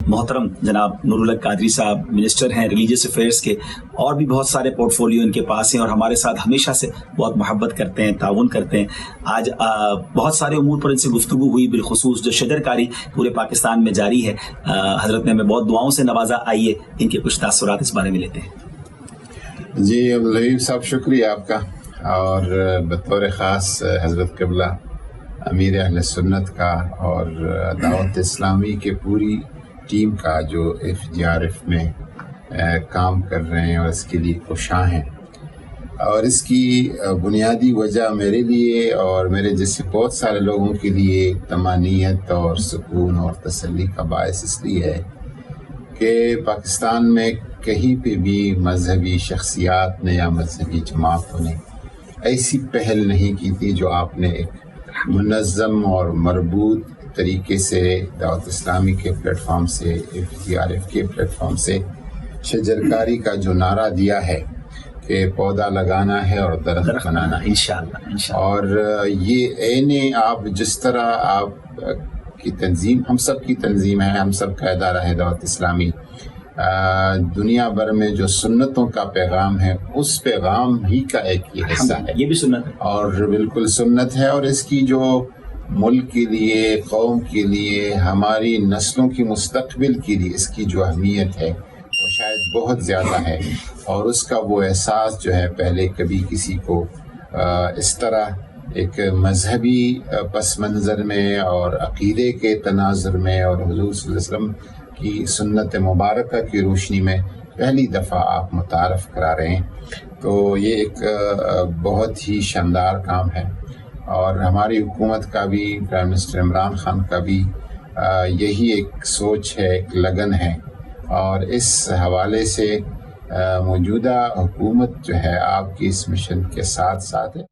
محترم جناب نور الحق قادری صاحب منسٹر ہیں ریلیجیس افیئرس کے، اور بھی بہت سارے پورٹ فولیو ان کے پاس ہیں اور ہمارے ساتھ ہمیشہ سے بہت محبت کرتے ہیں، تعاون کرتے ہیں۔ آج بہت سارے امور پر ان سے گفتگو ہوئی، بالخصوص جو شجر کاری پورے پاکستان میں جاری ہے، حضرت نے ہمیں بہت دعاؤں سے نوازا۔ آئیے ان کے کچھ تاثرات اس بارے میں لیتے ہیں۔ جی عبدالحبیب صاحب، شکریہ آپ کا، اور بطور خاص حضرت قبلہ امیر اہل سنت کا اور دعوت اسلامی کے پوری ٹیم کا جو FGRF میں کام کر رہے ہیں اور اس کے لیے کوشاں ہیں، اور اس کی بنیادی وجہ میرے لیے اور میرے جیسے بہت سارے لوگوں کے لیے طمانینت اور سکون اور تسلی کا باعث اس لیے ہے کہ پاکستان میں کہیں پہ بھی مذہبی شخصیات نے یا مذہبی جماعتوں نے ایسی پہل نہیں کی تھی جو آپ نے ایک منظم اور مربوط طریقے سے دعوت اسلامی کے پلیٹ فارم سے، FGRF کے پلیٹ فارم سے شجرکاری کا جو نعرہ دیا ہے کہ پودا لگانا ہے اور درخت بنانا ہے انشاءاللہ۔ اور یہ آپ جس طرح آپ کی تنظیم، ہم سب کی تنظیم ہے، ہم سب کا ادارہ ہے دعوت اسلامی، دنیا بھر میں جو سنتوں کا پیغام ہے اس پیغام ہی کا ایک یہ حصہ ہے، یہ بھی سنت ہے اور بالکل سنت ہے، اور اس کی جو ملک کے لیے، قوم کے لیے، ہماری نسلوں کی مستقبل کے لیے اس کی جو اہمیت ہے وہ شاید بہت زیادہ ہے، اور اس کا وہ احساس جو ہے پہلے کبھی کسی کو اس طرح ایک مذہبی پس منظر میں اور عقیدے کے تناظر میں اور حضور صلی اللہ علیہ وسلم کی سنت مبارکہ کی روشنی میں پہلی دفعہ آپ متعارف کرا رہے ہیں، تو یہ ایک بہت ہی شاندار کام ہے، اور ہماری حکومت کا بھی، پرائم منسٹر عمران خان کا بھی یہی ایک سوچ ہے، ایک لگن ہے، اور اس حوالے سے موجودہ حکومت جو ہے آپ کی اس مشن کے ساتھ ساتھ ہے۔